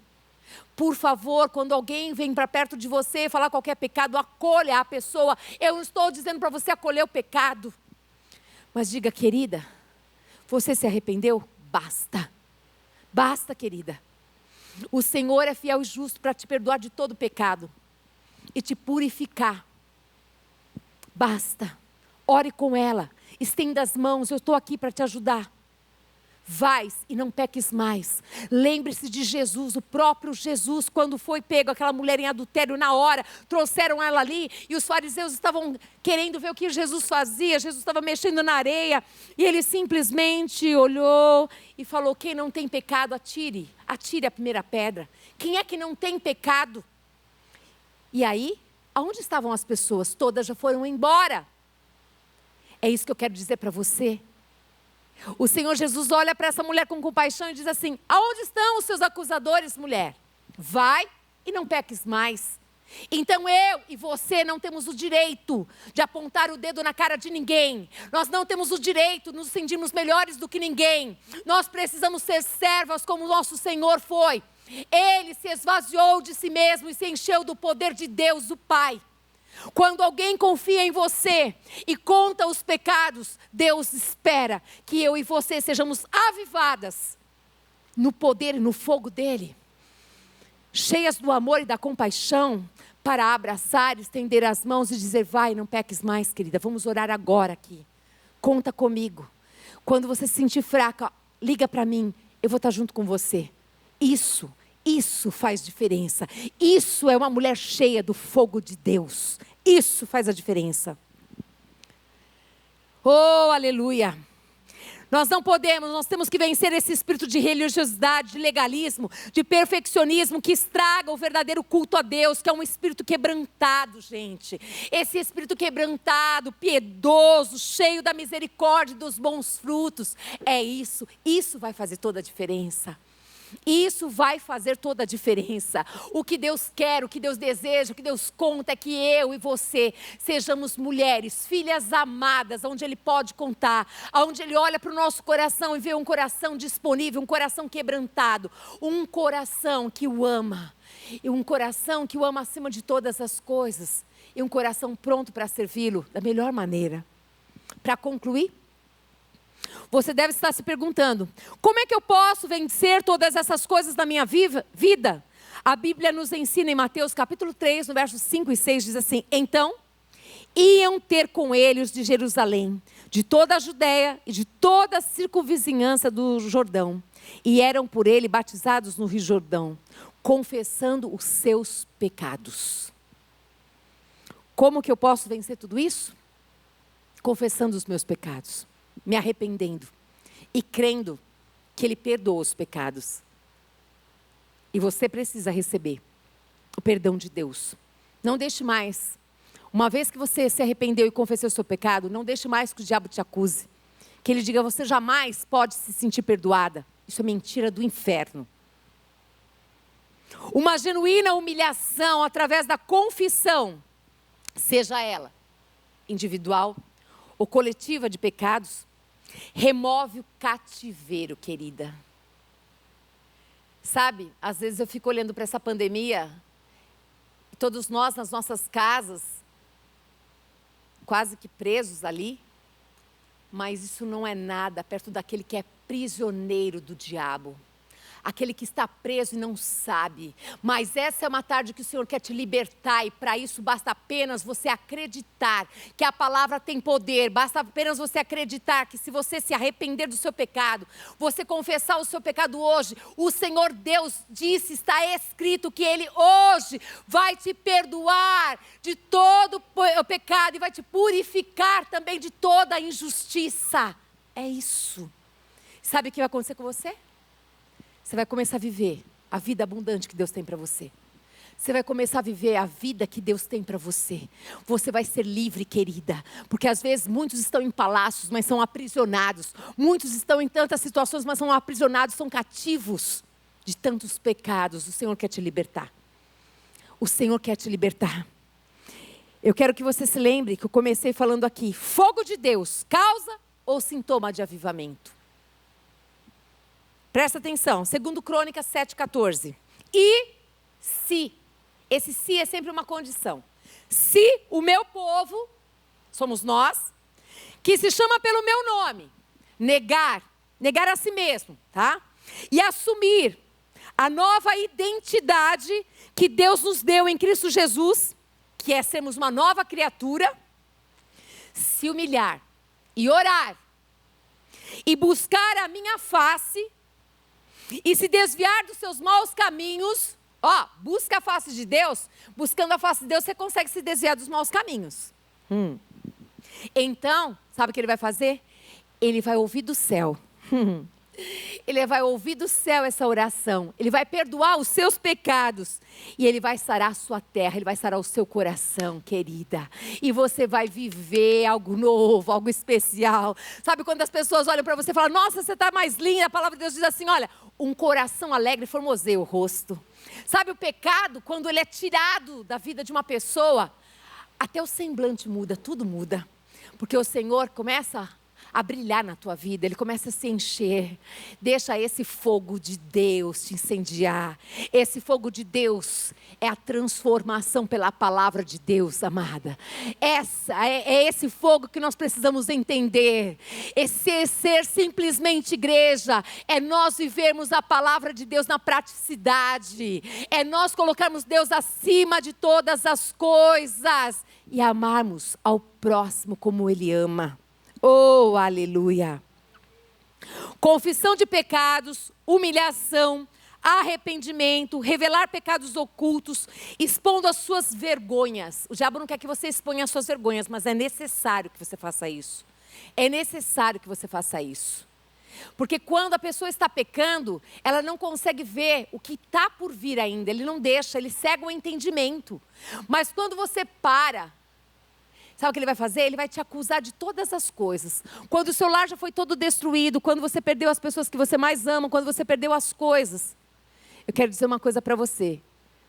Por favor, quando alguém vem para perto de você falar qualquer pecado, acolha a pessoa. Eu não estou dizendo para você acolher o pecado. Mas diga, querida, você se arrependeu? Basta. Basta, querida. O Senhor é fiel e justo para te perdoar de todo pecado e te purificar. Basta. Ore com ela. Estenda as mãos, eu estou aqui para te ajudar. Vais e não peques mais. Lembre-se de Jesus, o próprio Jesus, quando foi pego aquela mulher em adultério na hora, trouxeram ela ali e os fariseus estavam querendo ver o que Jesus fazia. Jesus estava mexendo na areia e ele simplesmente olhou e falou: quem não tem pecado, atire a primeira pedra. Quem é que não tem pecado? E aí, aonde estavam as pessoas? Todas já foram embora. É isso que eu quero dizer para você. O Senhor Jesus olha para essa mulher com compaixão e diz assim: aonde estão os seus acusadores, mulher? Vai e não peques mais. Então eu e você não temos o direito de apontar o dedo na cara de ninguém. Nós não temos o direito de nos sentirmos melhores do que ninguém. Nós precisamos ser servas como o nosso Senhor foi. Ele se esvaziou de si mesmo e se encheu do poder de Deus, o Pai. Quando alguém confia em você e conta os pecados, Deus espera que eu e você sejamos avivadas no poder e no fogo dele, cheias do amor e da compaixão, para abraçar, estender as mãos e dizer: vai, não peques mais, querida, vamos orar agora aqui, conta comigo. Quando você se sentir fraca, liga para mim, eu vou estar junto com você. Isso faz diferença. Isso é uma mulher cheia do fogo de Deus. Isso faz a diferença. Oh, aleluia. Nós não podemos, nós temos que vencer esse espírito de religiosidade, de legalismo, de perfeccionismo que estraga o verdadeiro culto a Deus, que é um espírito quebrantado, gente. Esse espírito quebrantado, piedoso, cheio da misericórdia e dos bons frutos. É isso vai fazer toda a diferença. Isso vai fazer toda a diferença. O que Deus quer, o que Deus deseja, o que Deus conta é que eu e você sejamos mulheres, filhas amadas, onde Ele pode contar, onde Ele olha para o nosso coração e vê um coração disponível, um coração quebrantado, um coração que o ama, e um coração que o ama acima de todas as coisas, e um coração pronto para servi-lo da melhor maneira. Para concluir, você deve estar se perguntando: como é que eu posso vencer todas essas coisas na minha vida? A Bíblia nos ensina em Mateus capítulo 3, no versos 5 e 6, diz assim: então iam ter com ele os de Jerusalém, de toda a Judéia e de toda a circunvizinhança do Jordão, e eram por ele batizados no Rio Jordão, confessando os seus pecados. Como que eu posso vencer tudo isso? Confessando os meus pecados, me arrependendo e crendo que Ele perdoa os pecados. E você precisa receber o perdão de Deus. Não deixe mais, uma vez que você se arrependeu e confessou o seu pecado, não deixe mais que o diabo te acuse. Que ele diga, você jamais pode se sentir perdoada. Isso é mentira do inferno. Uma genuína humilhação através da confissão, seja ela individual ou coletiva de pecados, remove o cativeiro, querida. Sabe, às vezes eu fico olhando para essa pandemia, e todos nós nas nossas casas, quase que presos ali, mas isso não é nada perto daquele que é prisioneiro do diabo. Aquele que está preso e não sabe. Mas essa é uma tarde que o Senhor quer te libertar. E para isso basta apenas você acreditar que a palavra tem poder. Basta apenas você acreditar que se você se arrepender do seu pecado, você confessar o seu pecado hoje, o Senhor Deus disse, está escrito que Ele hoje vai te perdoar de todo o pecado. E vai te purificar também de toda a injustiça. É isso. Sabe o que vai acontecer com você? Você vai começar a viver a vida abundante que Deus tem para você. Você vai começar a viver a vida que Deus tem para você. Você vai ser livre, querida. Porque às vezes muitos estão em palácios, mas são aprisionados. Muitos estão em tantas situações, mas são aprisionados, são cativos de tantos pecados. O Senhor quer te libertar. O Senhor quer te libertar. Eu quero que você se lembre que eu comecei falando aqui. Fogo de Deus, causa ou sintoma de avivamento? Presta atenção, 2 Crônicas 7,14. E se, esse se é sempre uma condição. Se o meu povo, somos nós, que se chama pelo meu nome, negar a si mesmo, tá? E assumir a nova identidade que Deus nos deu em Cristo Jesus, que é sermos uma nova criatura, se humilhar e orar, e buscar a minha face, e se desviar dos seus maus caminhos, busca a face de Deus, buscando a face de Deus, você consegue se desviar dos maus caminhos. Então, sabe o que Ele vai fazer? Ele vai ouvir do céu. Ele vai ouvir do céu essa oração. Ele vai perdoar os seus pecados. E Ele vai sarar a sua terra. Ele vai sarar o seu coração, querida. E você vai viver algo novo, algo especial. Sabe quando as pessoas olham para você e falam, nossa, você está mais linda. A palavra de Deus diz assim, olha, um coração alegre formoseia o rosto. Sabe o pecado, quando ele é tirado da vida de uma pessoa, até o semblante muda, tudo muda. Porque o Senhor começa a brilhar na tua vida, Ele começa a se encher. Deixa esse fogo de Deus te incendiar. Esse fogo de Deus é a transformação pela palavra de Deus, amada. É esse fogo que nós precisamos entender. Esse ser simplesmente igreja é nós vivermos a palavra de Deus na praticidade. É nós colocarmos Deus acima de todas as coisas e amarmos ao próximo como Ele ama. Oh, aleluia! Confissão de pecados, humilhação, arrependimento, revelar pecados ocultos, expondo as suas vergonhas. O diabo não quer que você exponha as suas vergonhas, mas é necessário que você faça isso. É necessário que você faça isso. Porque quando a pessoa está pecando, ela não consegue ver o que está por vir ainda. Ele não deixa, ele cega o entendimento. Mas quando você para, sabe o que ele vai fazer? Ele vai te acusar de todas as coisas. Quando o seu lar já foi todo destruído, quando você perdeu as pessoas que você mais ama, quando você perdeu as coisas. Eu quero dizer uma coisa para você.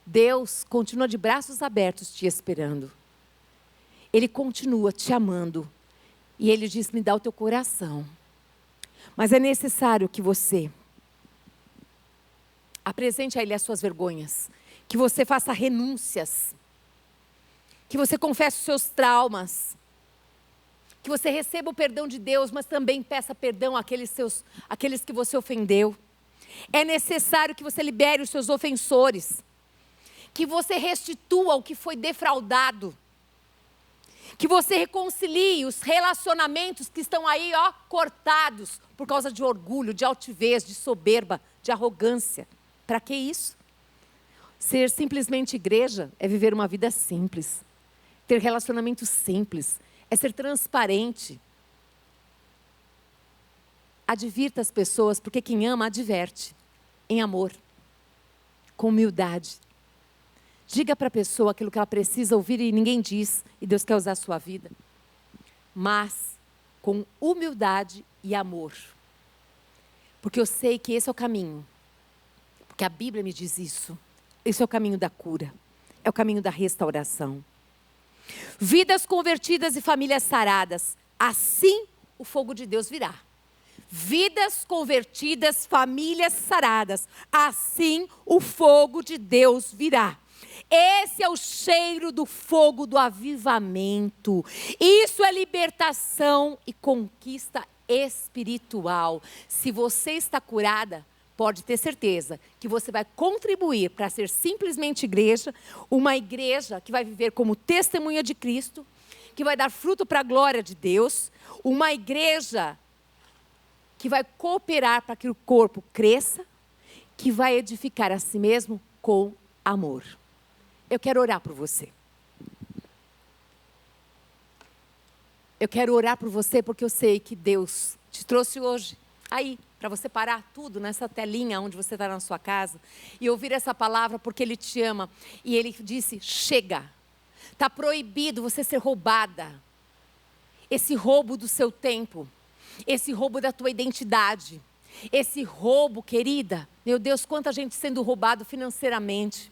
Deus continua de braços abertos te esperando. Ele continua te amando. E Ele diz, me dá o teu coração. Mas é necessário que você apresente a Ele as suas vergonhas. Que você faça renúncias. Que você confesse os seus traumas. Que você receba o perdão de Deus, mas também peça perdão àqueles que você ofendeu. É necessário que você libere os seus ofensores. Que você restitua o que foi defraudado. Que você reconcilie os relacionamentos que estão aí, cortados por causa de orgulho, de altivez, de soberba, de arrogância. Para que isso? Ser simplesmente igreja é viver uma vida simples. Ter relacionamento simples é ser transparente. Advirta as pessoas, porque quem ama adverte, em amor, com humildade. Diga para a pessoa aquilo que ela precisa ouvir e ninguém diz, e Deus quer usar a sua vida. Mas com humildade e amor. Porque eu sei que esse é o caminho. Porque a Bíblia me diz isso. Esse é o caminho da cura. É o caminho da restauração. Vidas convertidas e famílias saradas. Assim o fogo de Deus virá. Vidas convertidas, famílias saradas. Assim o fogo de Deus virá. Esse é o cheiro do fogo do avivamento. Isso é libertação e conquista espiritual. Se você está curada, pode ter certeza que você vai contribuir para ser simplesmente igreja, uma igreja que vai viver como testemunha de Cristo, que vai dar fruto para a glória de Deus, uma igreja que vai cooperar para que o corpo cresça, que vai edificar a si mesmo com amor. Eu quero orar por você. Eu quero orar por você porque eu sei que Deus te trouxe hoje aí, para você parar tudo nessa telinha onde você está na sua casa e ouvir essa palavra porque Ele te ama. E Ele disse, chega, está proibido você ser roubada. Esse roubo do seu tempo, esse roubo da tua identidade, esse roubo, querida, meu Deus, quanta gente sendo roubado financeiramente,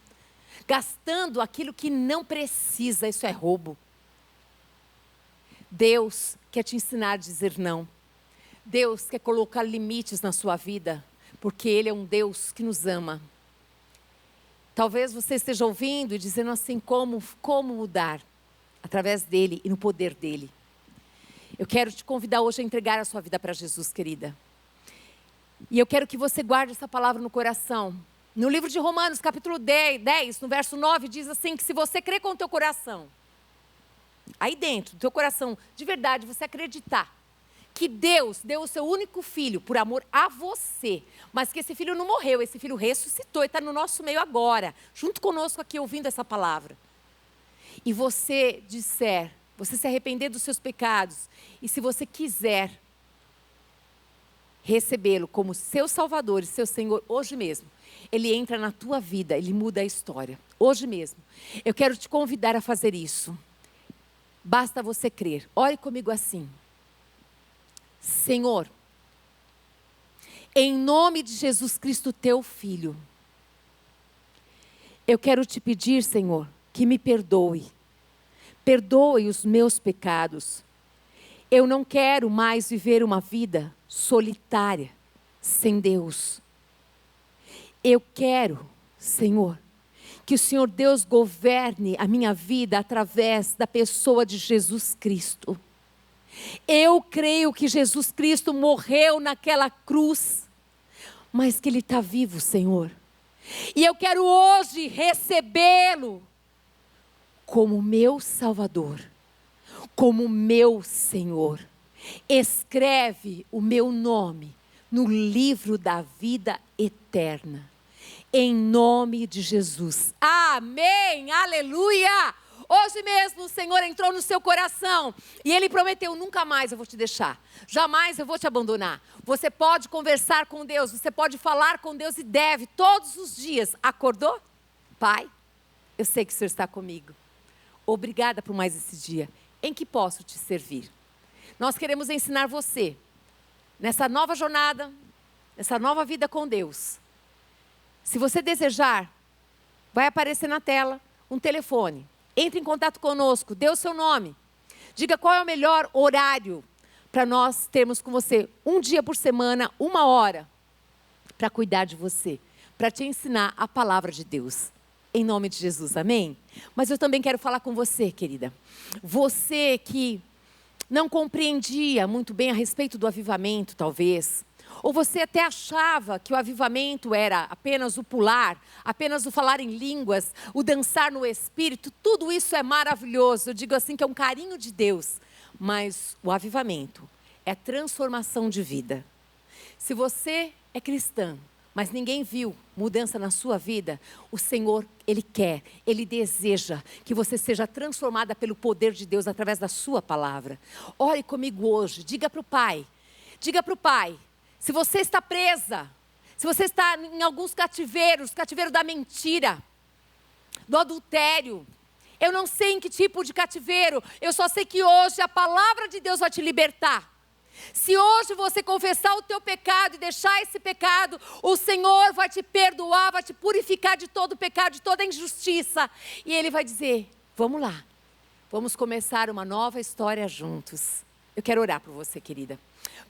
gastando aquilo que não precisa, isso é roubo. Deus quer te ensinar a dizer não. Deus quer colocar limites na sua vida, porque Ele é um Deus que nos ama. Talvez você esteja ouvindo e dizendo assim, como mudar? Através dEle e no poder dEle. Eu quero te convidar hoje a entregar a sua vida para Jesus, querida. E eu quero que você guarde essa palavra no coração. No livro de Romanos, capítulo 10, no verso 9, diz assim, que se você crer com o teu coração, aí dentro do teu coração, de verdade, você acreditar que Deus deu o seu único filho por amor a você, mas que esse filho não morreu, esse filho ressuscitou e está no nosso meio agora, junto conosco aqui ouvindo essa palavra. E você disser, você se arrepender dos seus pecados, e se você quiser recebê-lo como seu Salvador e seu Senhor hoje mesmo, Ele entra na tua vida, Ele muda a história, hoje mesmo. Eu quero te convidar a fazer isso. Basta você crer. Ore comigo assim. Senhor, em nome de Jesus Cristo, teu Filho, eu quero te pedir, Senhor, que me perdoe. Perdoe os meus pecados. Eu não quero mais viver uma vida solitária, sem Deus. Eu quero, Senhor, que o Senhor Deus governe a minha vida através da pessoa de Jesus Cristo. Eu creio que Jesus Cristo morreu naquela cruz, mas que Ele está vivo, Senhor. E eu quero hoje recebê-lo como meu Salvador, como meu Senhor. Escreve o meu nome no livro da vida eterna. Em nome de Jesus. Amém, aleluia. Hoje mesmo o Senhor entrou no seu coração e Ele prometeu, nunca mais eu vou te deixar. Jamais eu vou te abandonar. Você pode conversar com Deus, você pode falar com Deus e deve todos os dias. Acordou? Pai, eu sei que o Senhor está comigo. Obrigada por mais esse dia. Em que posso te servir? Nós queremos ensinar você, nessa nova jornada, nessa nova vida com Deus. Se você desejar, vai aparecer na tela um telefone. Entre em contato conosco, dê o seu nome. Diga qual é o melhor horário para nós termos com você. Um dia por semana, 1 hora, para cuidar de você, para te ensinar a palavra de Deus. Em nome de Jesus, amém? Mas eu também quero falar com você, querida. Você que não compreendia muito bem a respeito do avivamento, talvez. Ou você até achava que o avivamento era apenas o pular, apenas o falar em línguas, o dançar no Espírito. Tudo isso é maravilhoso. Eu digo assim que é um carinho de Deus. Mas o avivamento é transformação de vida. Se você é cristã, mas ninguém viu mudança na sua vida, o Senhor, Ele quer, Ele deseja que você seja transformada pelo poder de Deus através da sua palavra. Ore comigo hoje, diga para o Pai, se você está presa, se você está em alguns cativeiros, cativeiro da mentira, do adultério, eu não sei em que tipo de cativeiro, eu só sei que hoje a palavra de Deus vai te libertar. Se hoje você confessar o teu pecado e deixar esse pecado, o Senhor vai te perdoar, vai te purificar de todo pecado, de toda injustiça. E Ele vai dizer, vamos lá, vamos começar uma nova história juntos. Eu quero orar por você, querida.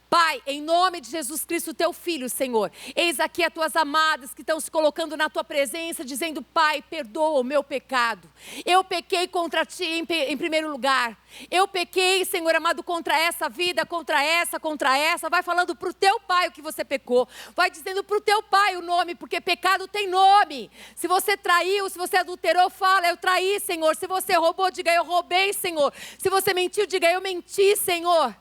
Pai, em nome de Jesus Cristo, teu Filho, Senhor, eis aqui as tuas amadas que estão se colocando na tua presença, dizendo, Pai, perdoa o meu pecado. Eu pequei contra ti em primeiro lugar. Eu pequei, Senhor amado, contra essa vida, contra essa. Vai falando para o teu Pai o que você pecou. Vai dizendo para o teu Pai o nome, porque pecado tem nome. Se você traiu, se você adulterou, fala, eu traí, Senhor. Se você roubou, diga, eu roubei, Senhor. Se você mentiu, diga, eu menti, Senhor.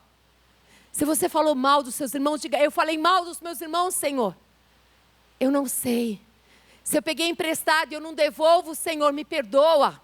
Se você falou mal dos seus irmãos, diga, eu falei mal dos meus irmãos, Senhor. Eu não sei. Se eu peguei emprestado e eu não devolvo, Senhor, me perdoa.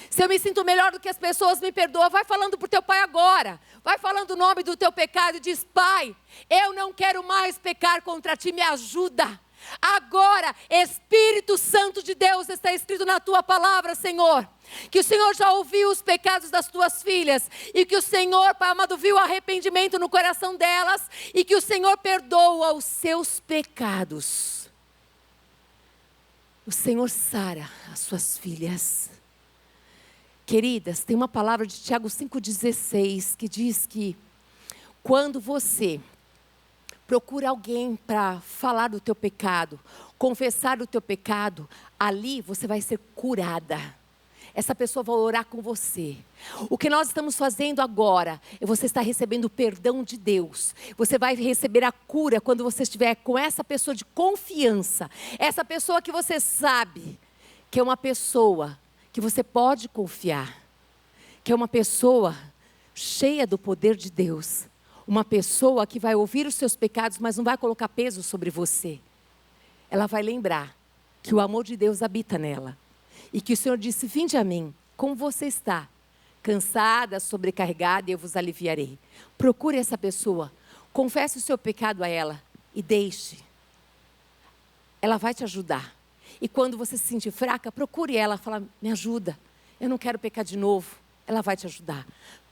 Se eu me sinto melhor do que as pessoas, me perdoa. Vai falando para o teu Pai agora. Vai falando o nome do teu pecado e diz, Pai, eu não quero mais pecar contra ti, me ajuda. Agora, Espírito Santo de Deus, está escrito na tua palavra, Senhor, que o Senhor já ouviu os pecados das tuas filhas e que o Senhor, Pai amado, viu o arrependimento no coração delas e que o Senhor perdoa os seus pecados. O Senhor sara as suas filhas. Queridas, tem uma palavra de Tiago 5,16 que diz que quando você procura alguém para falar do teu pecado, confessar o teu pecado, ali você vai ser curada. Essa pessoa vai orar com você. O que nós estamos fazendo agora, você está recebendo o perdão de Deus. Você vai receber a cura quando você estiver com essa pessoa de confiança. Essa pessoa que você sabe que é uma pessoa que você pode confiar. Que é uma pessoa cheia do poder de Deus. Uma pessoa que vai ouvir os seus pecados, mas não vai colocar peso sobre você. Ela vai lembrar que o amor de Deus habita nela. E que o Senhor disse, vinde a mim, como você está, cansada, sobrecarregada, e eu vos aliviarei. Procure essa pessoa, confesse o seu pecado a ela e deixe. Ela vai te ajudar. E quando você se sentir fraca, procure ela, fala, me ajuda, eu não quero pecar de novo. Ela vai te ajudar.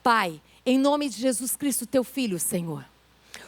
Pai, em nome de Jesus Cristo, teu Filho, Senhor.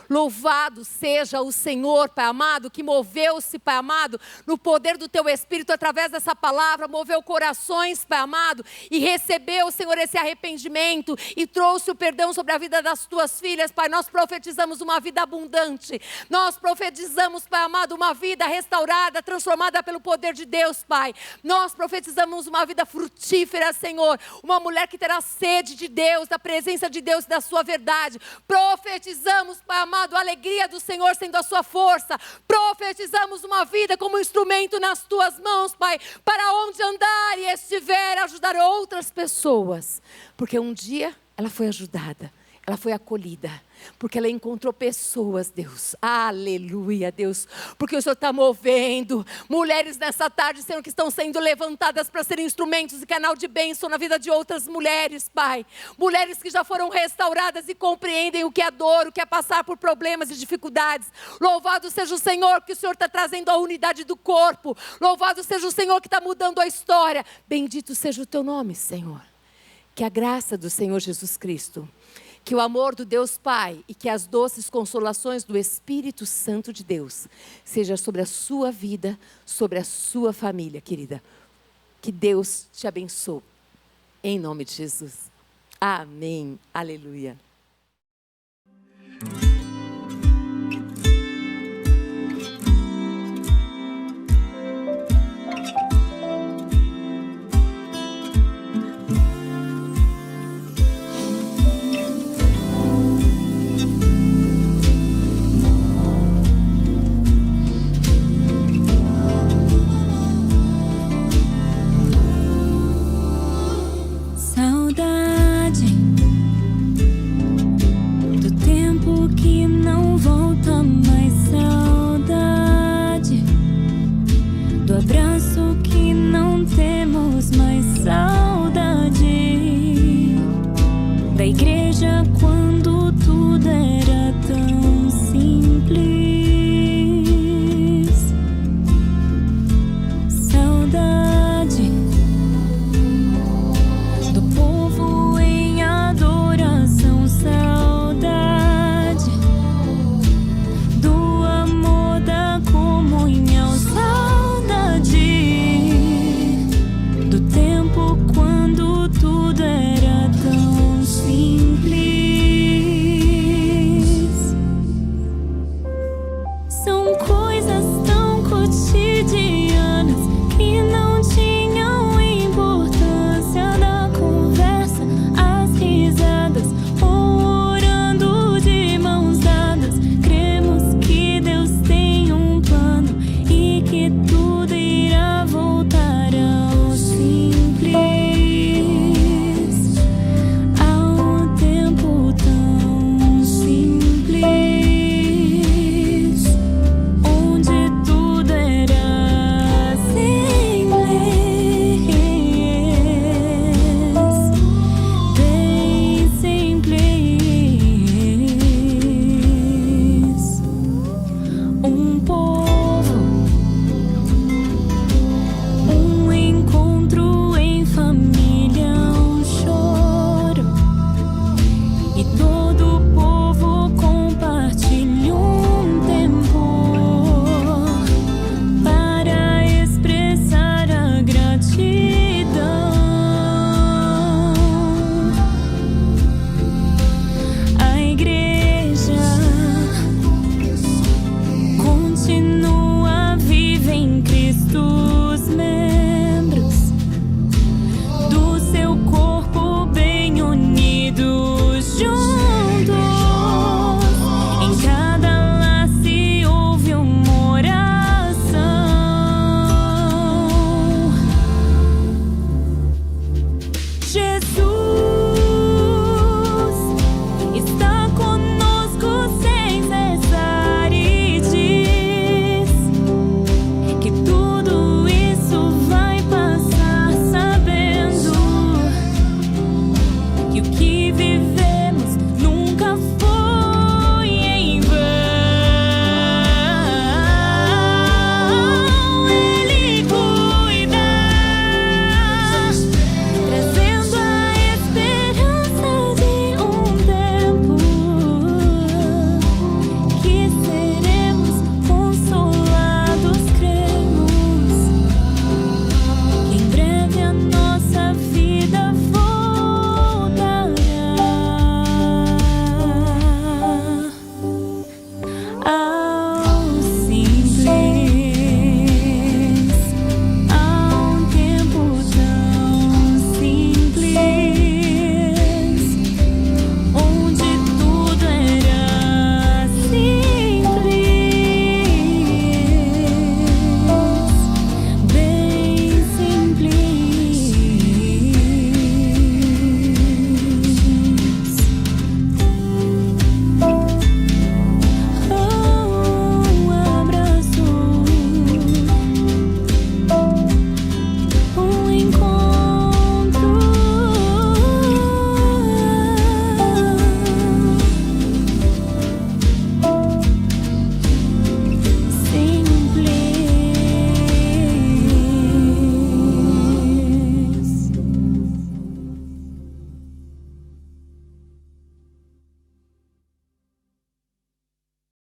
Louvado seja o Senhor, Pai amado, que moveu-se, Pai amado, no poder do Teu Espírito, através dessa palavra, moveu corações, Pai amado, e recebeu, Senhor, esse arrependimento, e trouxe o perdão sobre a vida das Tuas filhas, Pai. Nós profetizamos uma vida abundante, nós profetizamos, Pai amado, uma vida restaurada, transformada pelo poder de Deus, Pai. Nós profetizamos uma vida frutífera, Senhor, uma mulher que terá sede de Deus, da presença de Deus e da Sua verdade. Profetizamos, Pai amado, a alegria do Senhor sendo a sua força. Profetizamos uma vida como instrumento nas tuas mãos, Pai, para onde andar e estiver, ajudar outras pessoas. Porque um dia ela foi ajudada, ela foi acolhida, porque ela encontrou pessoas, Deus. Aleluia, Deus. Porque o Senhor está movendo mulheres nessa tarde, Senhor, que estão sendo levantadas para serem instrumentos e canal de bênção na vida de outras mulheres, Pai. Mulheres que já foram restauradas e compreendem o que é dor, o que é passar por problemas e dificuldades. Louvado seja o Senhor, que o Senhor está trazendo a unidade do corpo. Louvado seja o Senhor que está mudando a história. Bendito seja o teu nome, Senhor. Que a graça do Senhor Jesus Cristo, que o amor do Deus Pai e que as doces consolações do Espírito Santo de Deus seja sobre a sua vida, sobre a sua família, querida. Que Deus te abençoe. Em nome de Jesus. Amém. Aleluia. do abraço que não temos mais saudade.